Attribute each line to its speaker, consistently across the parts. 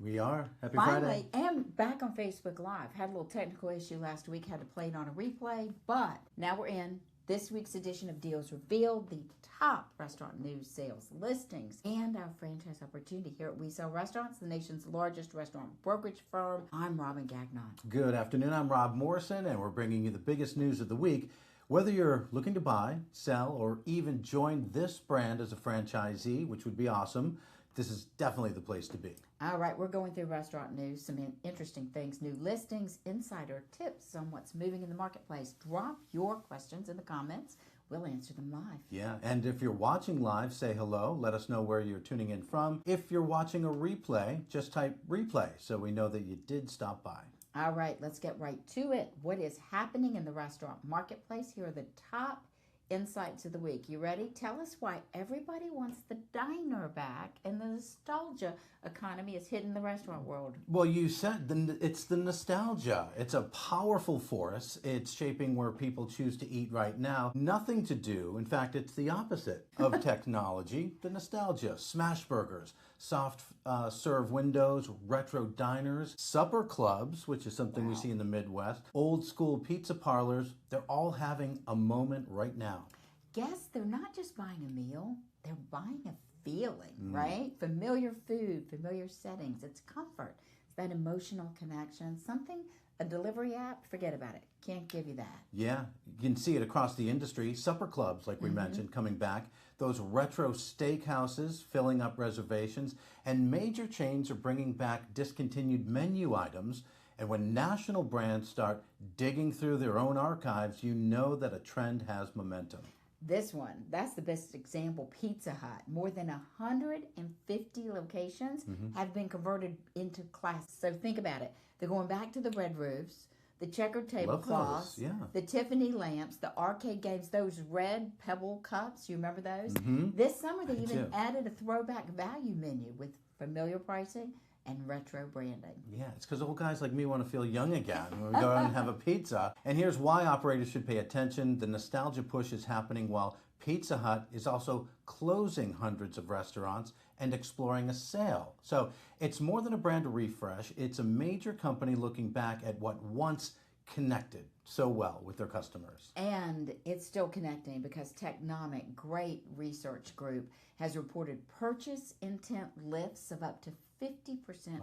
Speaker 1: We are. Happy
Speaker 2: Finally,
Speaker 1: Friday.
Speaker 2: and back on Facebook Live. Had a little technical issue last week, had to play it on a replay, but now we're in this week's edition of Deals Revealed, the top restaurant news, sales, listings, and our franchise opportunity here at We Sell Restaurants, the nation's largest restaurant brokerage firm. I'm Robin Gagnon.
Speaker 1: Good afternoon. I'm Rob Morrison, and we're bringing you the biggest news of the week. Whether you're looking to buy, sell, or even join this brand as a franchisee, which would be awesome, this is definitely the place to be.
Speaker 2: All right, we're going through restaurant news, some interesting things, new listings, insider tips on what's moving in the marketplace. Drop your questions in the comments. We'll answer them live.
Speaker 1: Yeah, and if you're watching live, say hello. Let us know where you're tuning in from. If you're watching a replay, just type replay so we know that you did stop by.
Speaker 2: All right, let's get right to it. What is happening in the restaurant marketplace? Here are the top insights of the week. You ready? Tell us why everybody wants the diner back and the nostalgia economy is hitting the restaurant world.
Speaker 1: Well, you said it's the nostalgia. It's a powerful force. It's shaping where people choose to eat right now. Nothing to do. In fact, it's the opposite of technology. The nostalgia. Smash burgers, soft serve windows, retro diners, supper clubs, which is something we see in the Midwest, old school pizza parlors. They're all having a moment right now.
Speaker 2: Guess they're not just buying a meal, they're buying a feeling, right? Familiar food, familiar settings. It's comfort. It's that emotional connection. Something, a delivery app, forget about it. Can't give you that.
Speaker 1: Yeah, you can see it across the industry. Supper clubs, like we mentioned, coming back. Those retro steakhouses filling up reservations. And major chains are bringing back discontinued menu items. And when national brands start digging through their own archives, you know that a trend has momentum.
Speaker 2: This one, that's the best example, Pizza Hut. More than 150 locations have been converted into class. So think about it. They're going back to the red roofs, the checkered tablecloths, the Tiffany lamps, the arcade games, those red pebble cups. You remember those? This summer, they even added a throwback value menu with familiar pricing and retro branding.
Speaker 1: Yeah, it's because old guys like me want to feel young again when we go out and have a pizza. And here's why operators should pay attention. The nostalgia push is happening while Pizza Hut is also closing hundreds of restaurants and exploring a sale. So it's more than a brand refresh. It's a major company looking back at what once connected so well with their customers.
Speaker 2: And it's still connecting because Technomic, great research group, has reported purchase intent lifts of up to 50%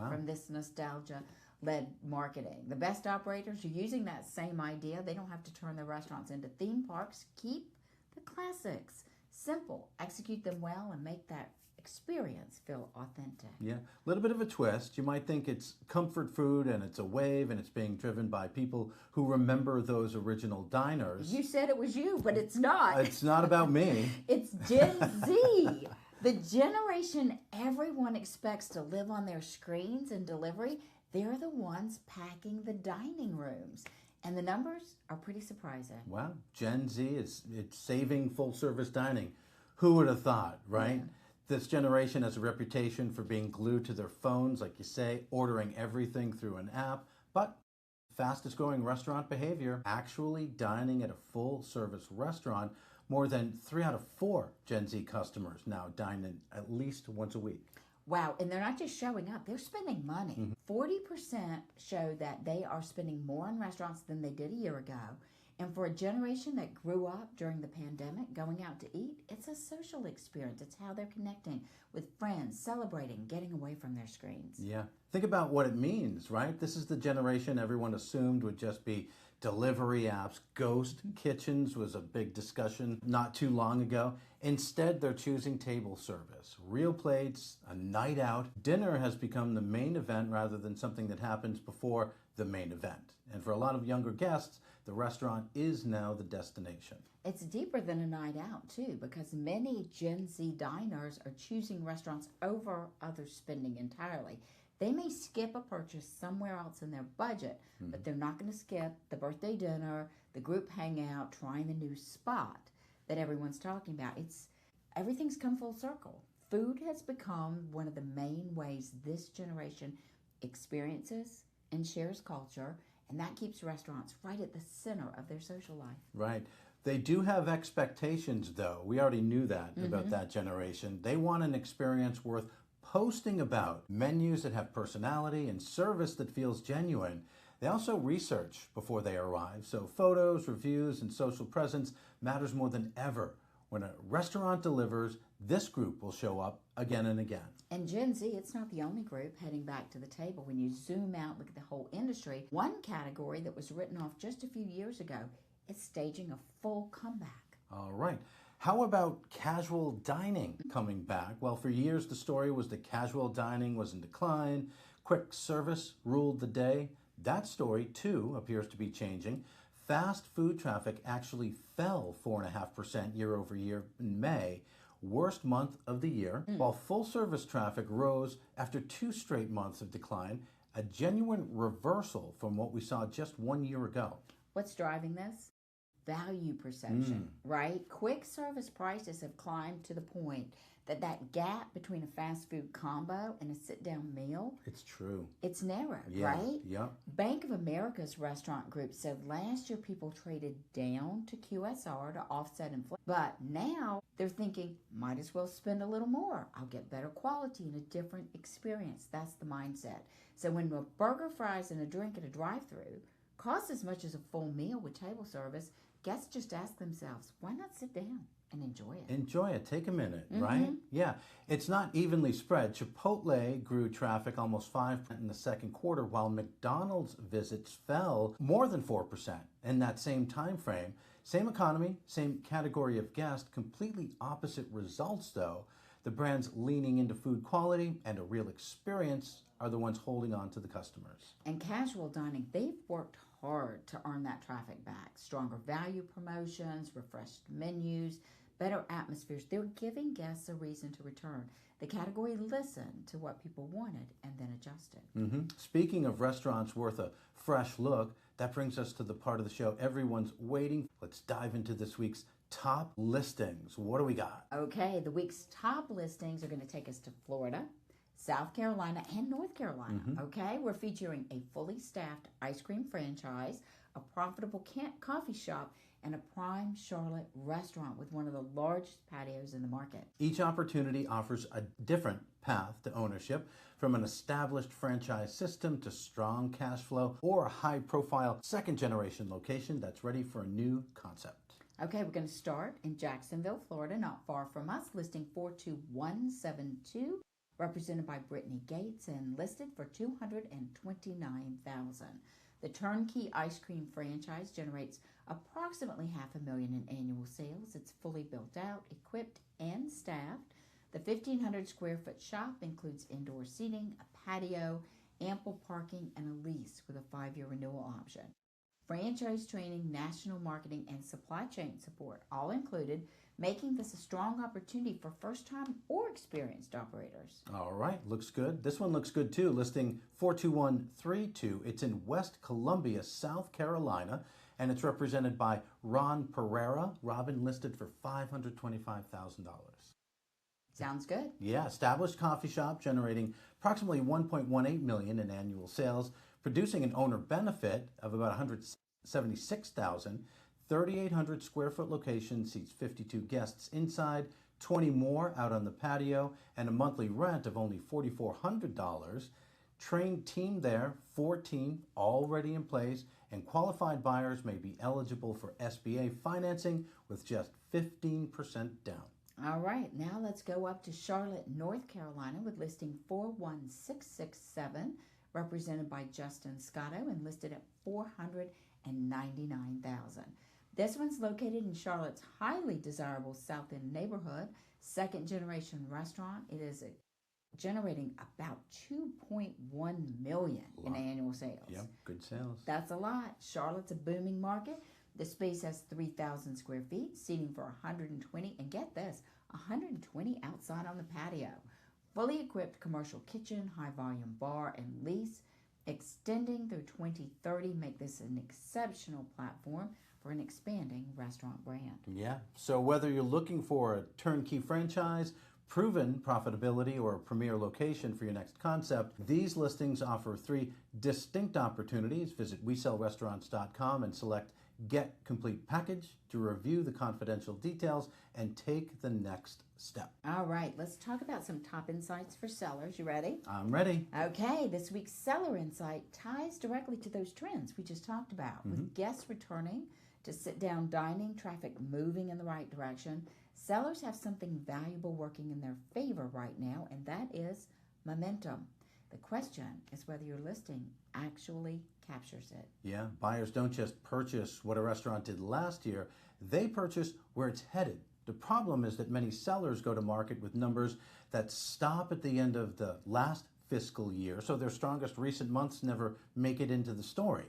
Speaker 2: from this nostalgia-led marketing. The best operators are using that same idea. They don't have to turn their restaurants into theme parks. Keep the classics simple, execute them well, and make that experience feel authentic.
Speaker 1: Yeah, a little bit of a twist. You might think it's comfort food and it's a wave and it's being driven by people who remember those original diners.
Speaker 2: You said it was you, but it's not.
Speaker 1: It's not about me.
Speaker 2: It's Gen Z. The generation everyone expects to live on their screens and delivery, they're the ones packing the dining rooms. And the numbers are pretty surprising.
Speaker 1: Wow, Gen Z it's saving full service dining. Who would have thought, right? Yeah. This generation has a reputation for being glued to their phones, like you say, ordering everything through an app. But fastest growing restaurant behavior, actually dining at a full service restaurant. More than 3 out of 4 Gen Z customers now dine in at least once a week.
Speaker 2: Wow, and they're not just showing up, they're spending money. 40% show that they are spending more on restaurants than they did a year ago. And for a generation that grew up during the pandemic, going out to eat, it's a social experience. It's how they're connecting with friends, celebrating, getting away from their screens.
Speaker 1: Yeah. Think about what it means, right? This is the generation everyone assumed would just be delivery apps. Ghost kitchens was a big discussion not too long ago. Instead, they're choosing table service, real plates, a night out. Dinner has become the main event rather than something that happens before the main event. And for a lot of younger guests, the restaurant is now the destination.
Speaker 2: It's deeper than a night out, too, because many Gen Z diners are choosing restaurants over other spending entirely. They may skip a purchase somewhere else in their budget, but they're not going to skip the birthday dinner, the group hangout, trying the new spot that everyone's talking about. Everything's come full circle. Food has become one of the main ways this generation experiences and shares culture, and that keeps restaurants right at the center of their social life.
Speaker 1: Right. They do have expectations, though. We already knew that about that generation. They want an experience worth posting about menus that have personality and service that feels genuine. They also research before they arrive, so photos, reviews, and social presence matters more than ever. When a restaurant delivers, this group will show up again and again.
Speaker 2: And Gen Z, it's not the only group heading back to the table. When you zoom out, look at the whole industry, one category that was written off just a few years ago is staging a full comeback.
Speaker 1: All right. How about casual dining coming back? Well, for years the story was that casual dining was in decline, quick service ruled the day. That story, too, appears to be changing. Fast food traffic actually fell 4.5% year over year in May, worst month of the year, while full service traffic rose after 2 straight months of decline, a genuine reversal from what we saw just 1 year ago.
Speaker 2: What's driving this? Value perception, right? Quick service prices have climbed to the point that gap between a fast food combo and a sit-down meal,
Speaker 1: It's true.
Speaker 2: it's narrowed,
Speaker 1: Yeah.
Speaker 2: right?
Speaker 1: Yep.
Speaker 2: Bank of America's restaurant group said last year people traded down to QSR to offset inflation. But now they're thinking, might as well spend a little more. I'll get better quality and a different experience. That's the mindset. So when a burger, fries, and a drink at a drive-thru costs as much as a full meal with table service, guests just ask themselves, why not sit down and enjoy it?
Speaker 1: Enjoy it. Take a minute, right? Yeah. It's not evenly spread. Chipotle grew traffic almost 5% in the second quarter, while McDonald's visits fell more than 4% in that same time frame. Same economy, same category of guest, completely opposite results though. The brands leaning into food quality and a real experience are the ones holding on to the customers.
Speaker 2: And casual dining, they've worked hard to earn that traffic back. Stronger value promotions, refreshed menus, better atmospheres. They're giving guests a reason to return. The category listened to what people wanted and then adjusted.
Speaker 1: Speaking of restaurants worth a fresh look, that brings us to the part of the show everyone's waiting. Let's dive into this week's top listings. What do we got?
Speaker 2: Okay, the week's top listings are going to take us to Florida, South Carolina, and North Carolina. Okay, we're featuring a fully staffed ice cream franchise, a profitable coffee shop, and a prime Charlotte restaurant with one of the largest patios in the market.
Speaker 1: Each opportunity offers a different path to ownership, from an established franchise system to strong cash flow or a high-profile second-generation location that's ready for a new concept.
Speaker 2: Okay, we're going to start in Jacksonville, Florida, not far from us, listing 42172. Represented by Brittany Gates and listed for $229,000. The turnkey ice cream franchise generates approximately $500,000 in annual sales. It's fully built out, equipped, and staffed. The 1,500 square foot shop includes indoor seating, a patio, ample parking, and a lease with a 5-year renewal option. Franchise training, national marketing, and supply chain support all included, making this a strong opportunity for first-time or experienced operators.
Speaker 1: All right, looks good. This one looks good too, listing 42132. It's in West Columbia, South Carolina, and it's represented by Ron Pereira. Robin listed for $525,000.
Speaker 2: Sounds good.
Speaker 1: Yeah, established coffee shop generating approximately $1.18 million in annual sales, producing an owner benefit of about $176,000. 3,800 square foot location seats 52 guests inside, 20 more out on the patio, and a monthly rent of only $4,400. Trained team there, 14 already in place, and qualified buyers may be eligible for SBA financing with just 15% down.
Speaker 2: All right, now let's go up to Charlotte, North Carolina with listing 41667, represented by Justin Scotto and listed at $499,000. This one's located in Charlotte's highly desirable South End neighborhood, second-generation restaurant. It is generating about $2.1 million in annual sales.
Speaker 1: Yep, good sales.
Speaker 2: That's a lot. Charlotte's a booming market. The space has 3,000 square feet, seating for 120, and get this, 120 outside on the patio. Fully equipped commercial kitchen, high-volume bar, and lease, extending through 2030, make this an exceptional platform for an expanding restaurant brand.
Speaker 1: Yeah, so whether you're looking for a turnkey franchise, proven profitability, or a premier location for your next concept, these listings offer 3 distinct opportunities. Visit WeSellRestaurants.com and select Get complete package to review the confidential details and take the next step.
Speaker 2: All right, let's talk about some top insights for sellers. You ready?
Speaker 1: I'm ready.
Speaker 2: Okay, this week's seller insight ties directly to those trends we just talked about. With guests returning to sit down dining, traffic moving in the right direction, sellers have something valuable working in their favor right now, and that is momentum. The question is whether your listing actually captures it.
Speaker 1: Yeah, buyers don't just purchase what a restaurant did last year, they purchase where it's headed. The problem is that many sellers go to market with numbers that stop at the end of the last fiscal year, so their strongest recent months never make it into the story.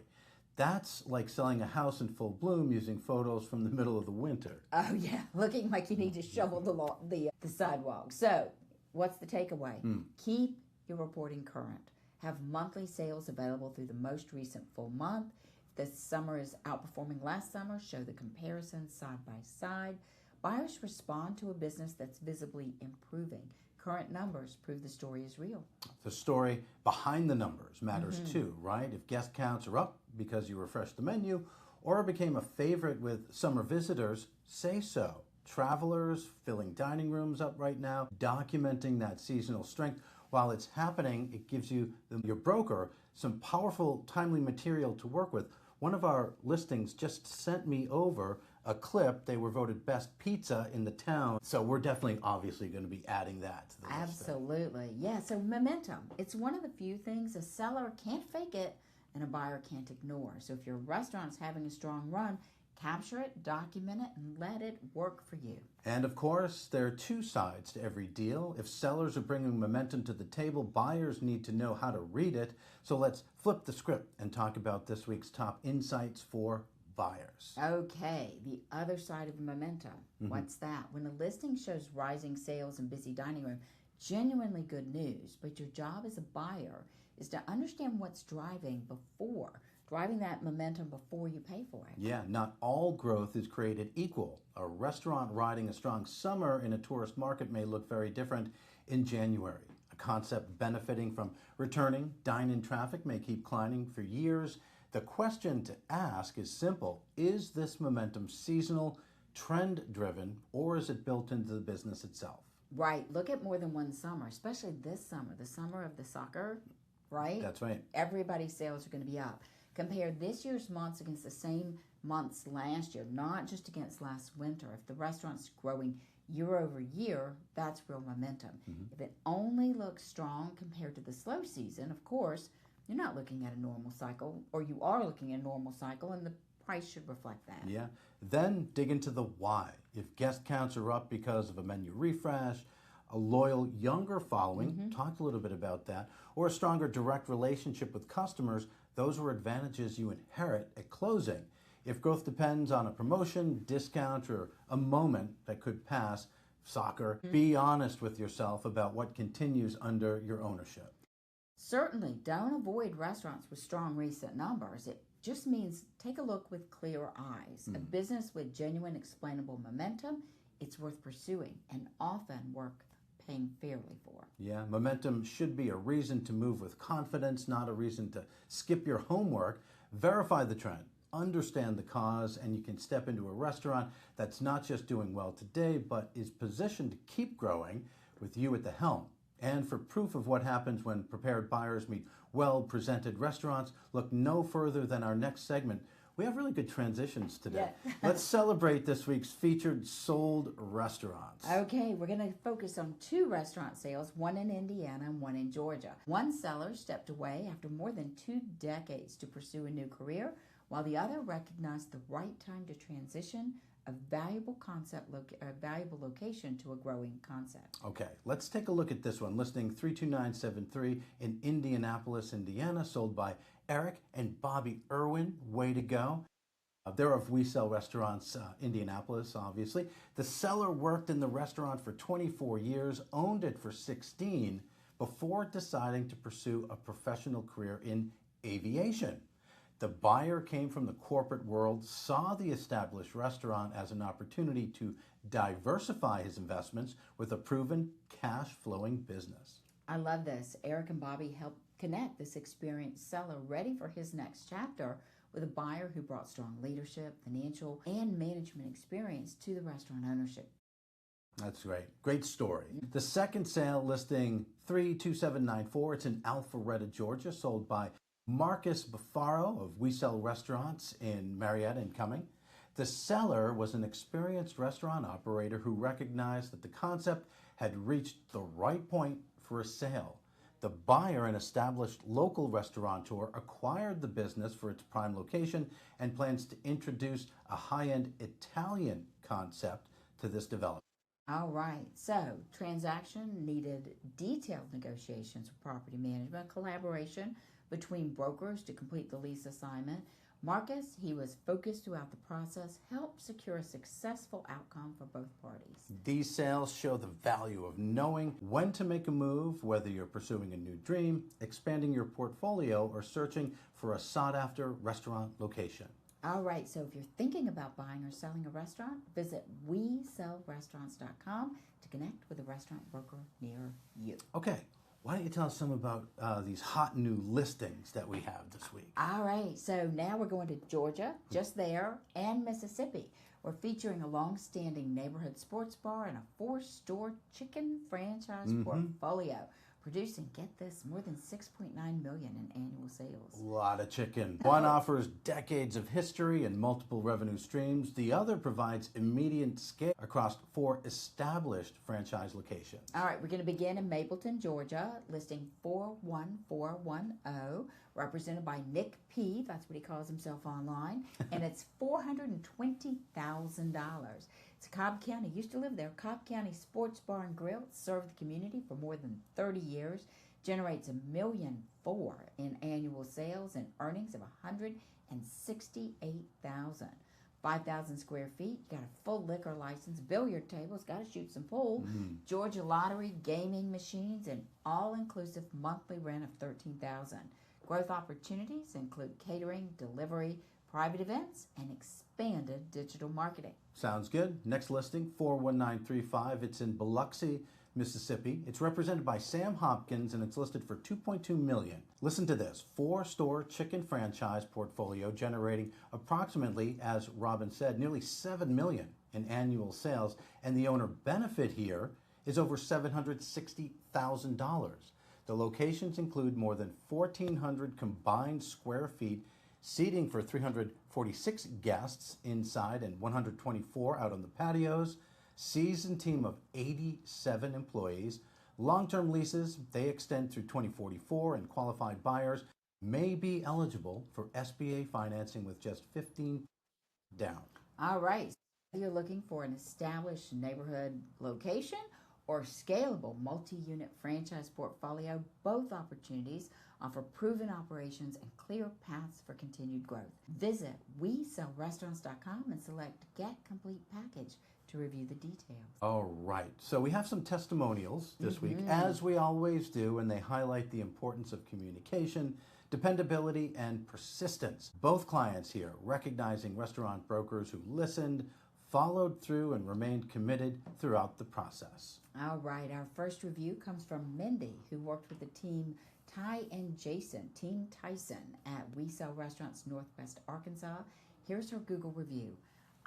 Speaker 1: That's like selling a house in full bloom using photos from the middle of the winter.
Speaker 2: Oh yeah, looking like you need to shovel the sidewalk. So, what's the takeaway? Keep your reporting current. Have monthly sales available through the most recent full month. If this summer is outperforming last summer, show the comparison side by side. Buyers respond to a business that's visibly improving. Current numbers prove the story is real.
Speaker 1: The story behind the numbers matters too, right? If guest counts are up because you refreshed the menu or became a favorite with summer visitors, say so. Travelers filling dining rooms up right now, documenting that seasonal strength. While it's happening, it gives you, your broker, some powerful, timely material to work with. One of our listings just sent me over a clip. They were voted best pizza in the town. So we're definitely, obviously, going to be adding that to the listing.
Speaker 2: Absolutely. Yeah, so momentum. It's one of the few things a seller can't fake it and a buyer can't ignore. So if your restaurant's having a strong run, capture it, document it, and let it work for you.
Speaker 1: And of course, there are two sides to every deal. If sellers are bringing momentum to the table, buyers need to know how to read it. So let's flip the script and talk about this week's top insights for buyers.
Speaker 2: Okay, the other side of momentum. What's that? When a listing shows rising sales and busy dining room, genuinely good news, but your job as a buyer is to understand what's driving that momentum before you pay for it.
Speaker 1: Yeah, not all growth is created equal. A restaurant riding a strong summer in a tourist market may look very different in January. A concept benefiting from returning dine-in traffic may keep climbing for years. The question to ask is simple. Is this momentum seasonal, trend-driven, or is it built into the business itself?
Speaker 2: Right. Look at more than one summer, especially this summer, the summer of the soccer, right?
Speaker 1: That's right.
Speaker 2: Everybody's sales are going to be up. Compare this year's months against the same months last year, not just against last winter. If the restaurant's growing year over year, that's real momentum. If it only looks strong compared to the slow season, of course, you're not looking at a normal cycle, or you are looking at a normal cycle, and the price should reflect that.
Speaker 1: Yeah. Then dig into the why. If guest counts are up because of a menu refresh, a loyal younger following, talked a little bit about that, or a stronger direct relationship with customers, those are advantages you inherit at closing. If growth depends on a promotion, discount, or a moment that could pass, soccer, be honest with yourself about what continues under your ownership.
Speaker 2: Certainly, don't avoid restaurants with strong recent numbers. It just means take a look with clear eyes. A business with genuine explainable momentum, it's worth pursuing and often worth paying fairly for.
Speaker 1: Yeah, momentum should be a reason to move with confidence, not a reason to skip your homework. Verify the trend, understand the cause, and you can step into a restaurant that's not just doing well today, but is positioned to keep growing with you at the helm. And for proof of what happens when prepared buyers meet well-presented restaurants, look no further than our next segment. We have really good transitions today.
Speaker 2: Yeah.
Speaker 1: Let's celebrate this week's featured sold restaurants.
Speaker 2: Okay, we're going to focus on two restaurant sales, one in Indiana and one in Georgia. One seller stepped away after more than 2 decades to pursue a new career, while the other recognized the right time to transition a valuable location to a growing concept.
Speaker 1: Okay, let's take a look at this one. Listing 32973 in Indianapolis, Indiana, sold by Eric and Bobby Irwin. Way to go. They're of We Sell Restaurants, Indianapolis, obviously. The seller worked in the restaurant for 24 years, owned it for 16, before deciding to pursue a professional career in aviation. The buyer came from the corporate world, saw the established restaurant as an opportunity to diversify his investments with a proven cash-flowing business.
Speaker 2: I love this. Eric and Bobby helped connect this experienced seller ready for his next chapter with a buyer who brought strong leadership, financial, and management experience to the restaurant ownership.
Speaker 1: That's great. Great story. The second sale, listing 32794, it's in Alpharetta, Georgia, sold by Marcus Buffaro of We Sell Restaurants in Marietta and Cumming. The seller was an experienced restaurant operator who recognized that the concept had reached the right point for a sale. The buyer, an established local restaurateur, acquired the business for its prime location and plans to introduce a high-end Italian concept to this development.
Speaker 2: All right, so transaction needed detailed negotiations with property management, collaboration between brokers to complete the lease assignment. Marcus, he was focused throughout the process, helped secure a successful outcome for both parties.
Speaker 1: These sales show the value of knowing when to make a move, whether you're pursuing a new dream, expanding your portfolio, or searching for a sought-after restaurant location.
Speaker 2: All right, so if you're thinking about buying or selling a restaurant, visit WeSellRestaurants.com to connect with a restaurant broker near you.
Speaker 1: Okay, why don't you tell us some about these hot new listings that we have this week?
Speaker 2: All right, so now we're going to Georgia, just there, and Mississippi. We're featuring a long-standing neighborhood sports bar and a 4-store chicken franchise portfolio, producing, get this, more than $6.9 million in annual sales.
Speaker 1: A lot of chicken. One offers decades of history and multiple revenue streams. The other provides immediate scale across 4 established franchise locations.
Speaker 2: All right, we're going to begin in Mapleton, Georgia, listing 41410, represented by Nick P. That's what he calls himself online. And it's $420,000. It's Cobb County. Used to live there. Cobb County Sports Bar and Grill. Served the community for more than 30 years. Generates $1.4 million in annual sales and earnings of $168,000. 5,000 square feet. Got a full liquor license. Billiard tables. Got to shoot some pool. Georgia Lottery, gaming machines, and all-inclusive monthly rent of $13,000. Growth opportunities include catering, delivery, private events, and expanded digital marketing.
Speaker 1: Sounds good. Next listing, 41935. It's in Biloxi, Mississippi. It's represented by Sam Hopkins, and it's listed for $2.2 million. Listen to this, 4-store chicken franchise portfolio generating approximately, as Robin said, nearly $7 million in annual sales, and the owner benefit here is over $760,000. The locations include more than 1,400 combined square feet, seating for 346 guests inside and 124 out on the patios, seasoned team of 87 employees. Long-term leases, they extend through 2044, and qualified buyers may be eligible for SBA financing with just $15,000 down.
Speaker 2: All right, so you're looking for an established neighborhood location or scalable multi-unit franchise portfolio. Both opportunities offer proven operations and clear paths for continued growth. Visit WeSellRestaurants.com and select Get Complete Package to review the details.
Speaker 1: All right, so we have some testimonials this week, as we always do, and they highlight the importance of communication, dependability, and persistence. Both clients here recognizing restaurant brokers who listened, followed through, and remained committed throughout the process.
Speaker 2: All right, our first review comes from Mindy, who worked with the team Ty and Jason, Team Tyson, at We Sell Restaurants Northwest Arkansas. Here's her Google review.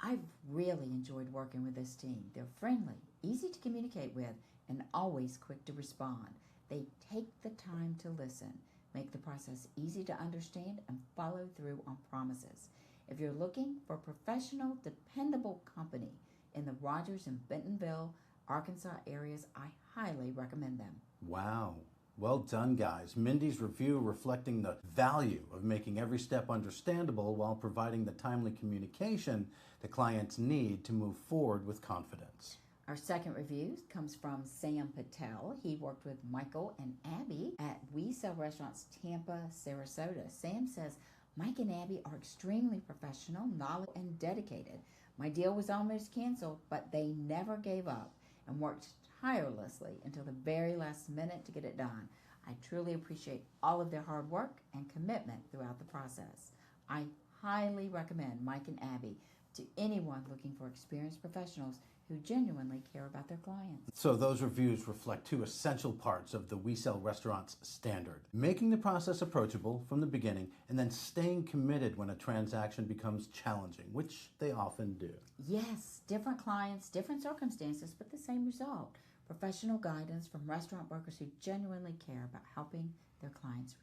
Speaker 2: I've really enjoyed working with this team. They're friendly, easy to communicate with, and always quick to respond. They take the time to listen, make the process easy to understand, and follow through on promises. If you're looking for a professional, dependable company in the Rogers and Bentonville, Arkansas areas, I highly recommend them.
Speaker 1: Wow. Well done, guys. Mindy's review reflecting the value of making every step understandable while providing the timely communication the clients need to move forward with confidence.
Speaker 2: Our second review comes from Sam Patel. He worked with Michael and Abby at We Sell Restaurants Tampa, Sarasota. Sam says, Mike and Abby are extremely professional, knowledgeable, and dedicated. My deal was almost canceled, but they never gave up and worked tirelessly until the very last minute to get it done. I truly appreciate all of their hard work and commitment throughout the process. I highly recommend Mike and Abby. to anyone looking for experienced professionals who genuinely care about their clients.
Speaker 1: So those reviews reflect two essential parts of the We Sell Restaurants standard: making the process approachable from the beginning and then staying committed when a transaction becomes challenging, which they often do.
Speaker 2: Yes, different clients, different circumstances, but the same result. Professional guidance from restaurant workers who genuinely care about helping their clients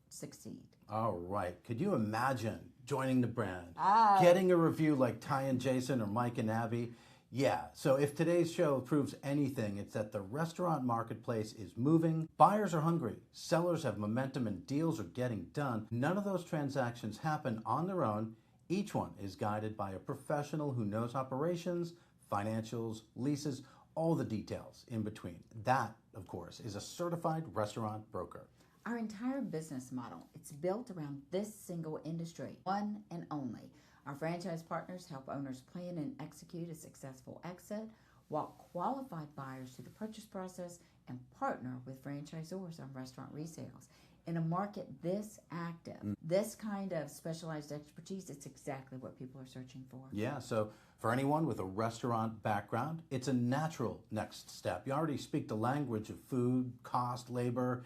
Speaker 2: succeed.
Speaker 1: All right. Could you imagine joining the brand,
Speaker 2: Ah.
Speaker 1: getting a review like Ty and Jason or Mike and Abby? Yeah, so if today's show proves anything, it's that the restaurant marketplace is moving, buyers are hungry, sellers have momentum, and deals are getting done. None of those transactions happen on their own. Each one is guided by a professional who knows operations, financials, leases, all the details in between. That, of course, is a certified restaurant broker.
Speaker 2: Our entire business model, it's built around this single industry, one and only. Our franchise partners help owners plan and execute a successful exit, walk qualified buyers through the purchase process, and partner with franchisors on restaurant resales. In a market this active, this kind of specialized expertise, it's exactly what people are searching for.
Speaker 1: Yeah, so for anyone with a restaurant background, it's a natural next step. You already speak the language of food, cost, labor,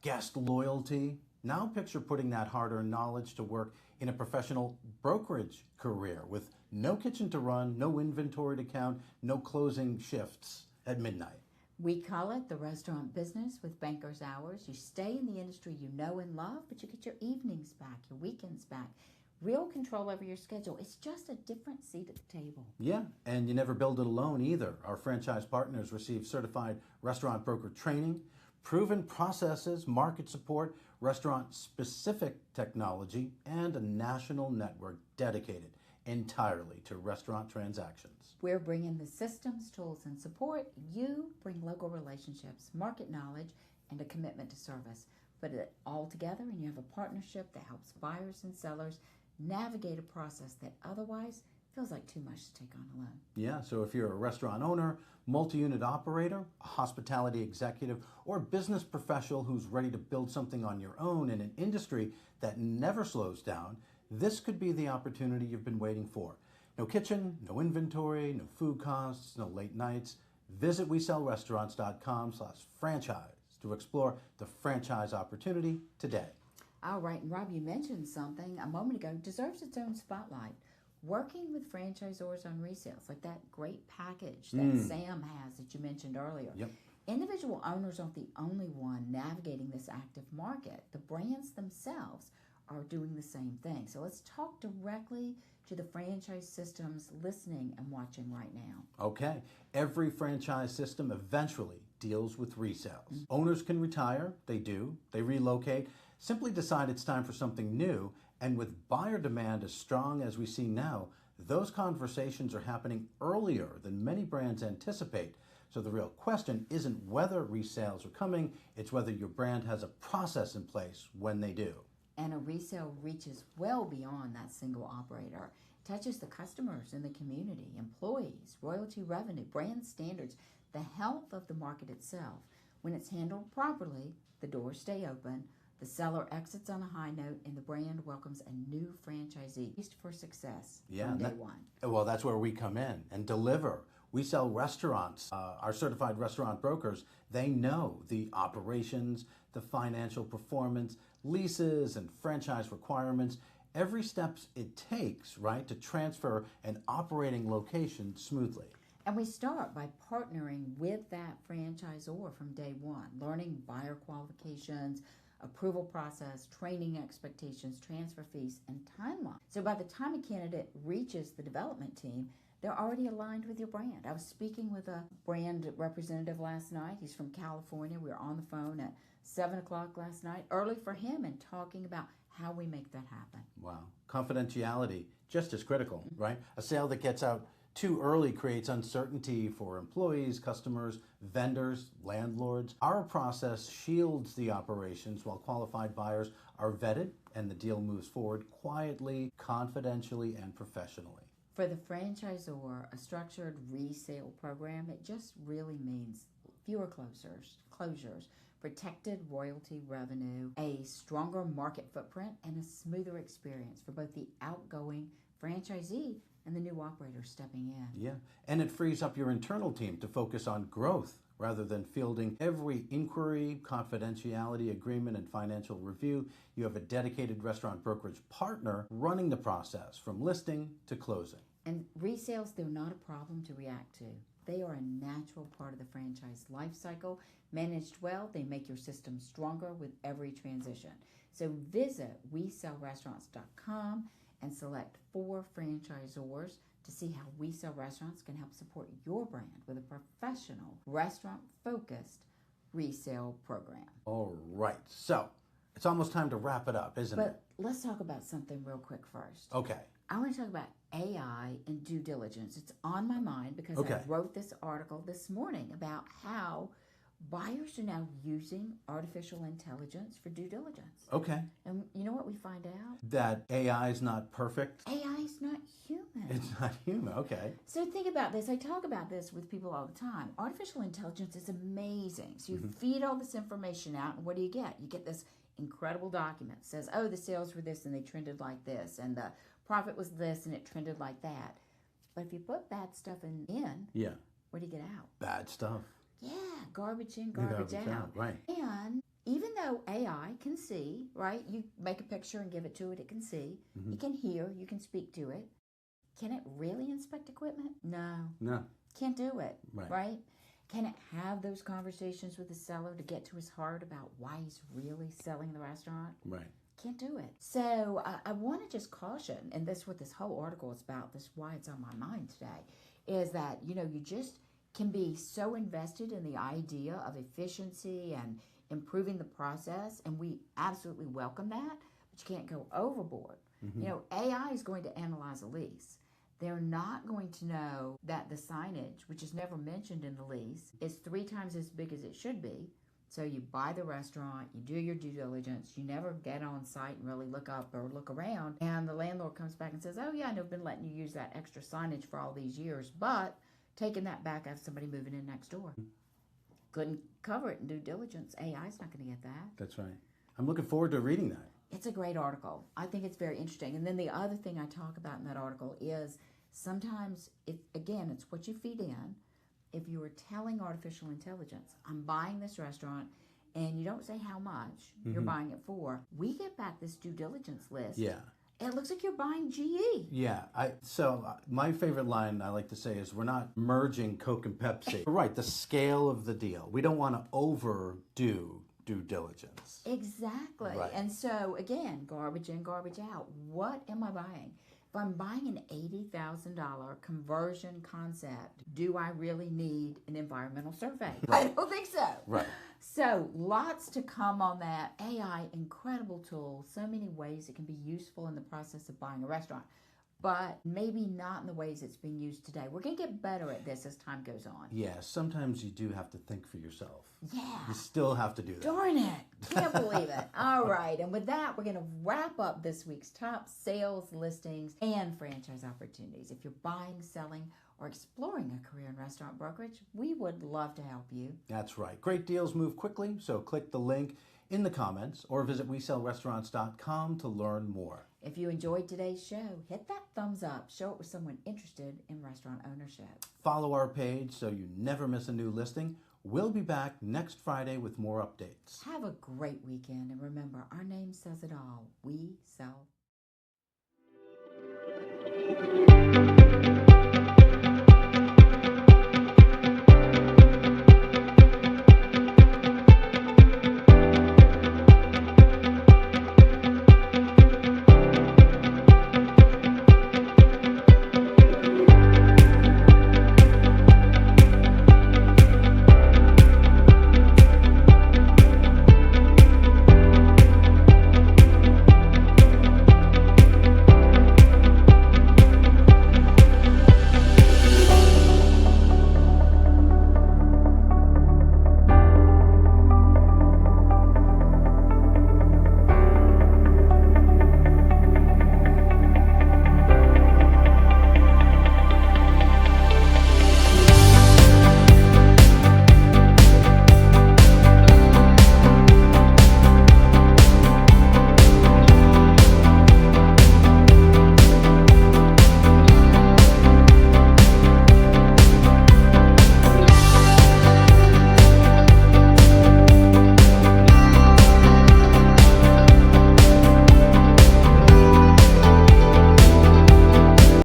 Speaker 1: guest loyalty. Now picture putting that hard-earned knowledge to work in a professional brokerage career with no kitchen to run, no inventory to count, no closing shifts at midnight.
Speaker 2: We call it the restaurant business with banker's hours. You stay in the industry you know and love, but you get your evenings back, your weekends back. Real control over your schedule. It's just a different seat at the table.
Speaker 1: Yeah, and you never build it alone either. Our franchise partners receive certified restaurant broker training, proven processes, market support, restaurant-specific technology, and a national network dedicated entirely to restaurant transactions.
Speaker 2: We're bringing the systems, tools, and support. You bring local relationships, market knowledge, and a commitment to service. Put it all together and you have a partnership that helps buyers and sellers navigate a process that otherwise feels like too much to take on alone.
Speaker 1: Yeah, so if you're a restaurant owner, multi-unit operator, a hospitality executive, or business professional who's ready to build something on your own in an industry that never slows down, this could be the opportunity you've been waiting for. No kitchen, no inventory, no food costs, no late nights. Visit WeSellRestaurants.com/franchise to explore the franchise opportunity today.
Speaker 2: All right, and Rob, you mentioned something a moment ago, deserves its own spotlight. Working with franchisors on resales, like that great package that Sam has that you mentioned earlier.
Speaker 1: Yep.
Speaker 2: Individual owners aren't the only one navigating this active market. The brands themselves are doing the same thing. So let's talk directly to the franchise systems listening and watching right now.
Speaker 1: Okay, every franchise system eventually deals with resales. Owners can retire, they do, they relocate, simply decide it's time for something new, and with buyer demand as strong as we see now, those conversations are happening earlier than many brands anticipate. So the real question isn't whether resales are coming, it's whether your brand has a process in place when they do.
Speaker 2: And a resale reaches well beyond that single operator. It touches the customers in the community, employees, royalty revenue, brand standards, the health of the market itself. When it's handled properly, the doors stay open, the seller exits on a high note, and the brand welcomes a new franchisee for success from day one.
Speaker 1: Well, that's where we come in and deliver. We sell restaurants. Our certified restaurant brokers, they know the operations, the financial performance, leases, and franchise requirements, every step it takes, right, to transfer an operating location smoothly.
Speaker 2: And we start by partnering with that franchisor from day one, learning buyer qualifications, approval process, training expectations, transfer fees, and timeline. So by the time a candidate reaches the development team, they're already aligned with your brand. I was speaking with a brand representative last night. He's from California. We were on the phone at 7 o'clock last night, early for him, and talking about how we make that happen.
Speaker 1: Wow. Confidentiality, just as critical, right? A sale that gets out too early creates uncertainty for employees, customers, vendors, landlords. Our process shields the operations while qualified buyers are vetted and the deal moves forward quietly, confidentially, and professionally.
Speaker 2: For the franchisor, a structured resale program, it just really means fewer closures, protected royalty revenue, a stronger market footprint, and a smoother experience for both the outgoing franchisee and the new operator stepping in.
Speaker 1: Yeah, and it frees up your internal team to focus on growth rather than fielding every inquiry, confidentiality agreement, and financial review. You have a dedicated restaurant brokerage partner running the process from listing to closing.
Speaker 2: And resales, they're not a problem to react to. They are a natural part of the franchise life cycle. Managed well, they make your system stronger with every transition. So visit WeSellRestaurants.com and select 4 franchisors to see how We Sell Restaurants can help support your brand with a professional, restaurant-focused resale program.
Speaker 1: All right, so it's almost time to wrap it up, isn't it?
Speaker 2: But let's talk about something real quick first.
Speaker 1: Okay.
Speaker 2: I want to talk about AI and due diligence. It's on my mind because
Speaker 1: Okay.
Speaker 2: I wrote this article this morning about how buyers are now using artificial intelligence for due diligence.
Speaker 1: Okay.
Speaker 2: And you know what we find out?
Speaker 1: That AI is not perfect.
Speaker 2: AI is not human.
Speaker 1: It's not human. Okay.
Speaker 2: So think about this. I talk about this with people all the time. Artificial intelligence is amazing. So you feed all this information out, and what do? You get this incredible document. It says, oh, the sales were this, and they trended like this, and the profit was this, and it trended like that. But if you put bad stuff in,
Speaker 1: Yeah.
Speaker 2: what do you get out?
Speaker 1: Bad stuff.
Speaker 2: Yeah, garbage in, garbage out.
Speaker 1: Right.
Speaker 2: And even though AI can see, right? You make a picture and give it to it, it can see. It can hear, you can speak to it. Can it really inspect equipment? No.
Speaker 1: No.
Speaker 2: Can't do it,
Speaker 1: Right.
Speaker 2: right? Can it have those conversations with the seller to get to his heart about why he's really selling the restaurant?
Speaker 1: Right.
Speaker 2: Can't do it. So I want to just caution, and this is what this whole article is about, this is why it's on my mind today, is that, you just can be so invested in the idea of efficiency and improving the process, and we absolutely welcome that, but you can't go overboard. AI is going to analyze a lease. They're not going to know that the signage, which is never mentioned in the lease, is 3 times as big as it should be. So you buy the restaurant, you do your due diligence, you never get on site and really look up or look around, and the landlord comes back and says, oh yeah, I've been letting you use that extra signage for all these years, but taking that back, I have somebody moving in next door. Couldn't cover it in due diligence. AI's not going to get that.
Speaker 1: That's right. I'm looking forward to reading that.
Speaker 2: It's a great article. I think it's very interesting. And then the other thing I talk about in that article is sometimes, it's what you feed in. If you were telling artificial intelligence, I'm buying this restaurant, and you don't say how much you're buying it for, we get back this due diligence list.
Speaker 1: Yeah.
Speaker 2: It looks like you're buying GE.
Speaker 1: Yeah. My favorite line I like to say is, we're not merging Coke and Pepsi. Right. The scale of the deal. We don't want to overdo due diligence.
Speaker 2: Exactly.
Speaker 1: Right.
Speaker 2: And so, again, garbage in, garbage out. What am I buying? If I'm buying an $80,000 conversion concept, do I really need an environmental survey?
Speaker 1: Right.
Speaker 2: I don't think so.
Speaker 1: Right.
Speaker 2: So lots to come on that. AI, incredible tool. So many ways it can be useful in the process of buying a restaurant, but maybe not in the ways it's being used today. We're going to get better at this as time goes on.
Speaker 1: Yeah. Sometimes you do have to think for yourself.
Speaker 2: Yeah.
Speaker 1: You still have to do that.
Speaker 2: Darn it. Can't believe it. All right. And with that, we're going to wrap up this week's top sales, listings, and franchise opportunities. If you're buying, selling, or exploring a career in restaurant brokerage, we would love to help you.
Speaker 1: That's right. Great deals move quickly, so click the link in the comments or visit WeSellRestaurants.com to learn more.
Speaker 2: If you enjoyed today's show, hit that thumbs up. Show it with someone interested in restaurant ownership.
Speaker 1: Follow our page so you never miss a new listing. We'll be back next Friday with more updates.
Speaker 2: Have a great weekend, and remember, our name says it all. We sell.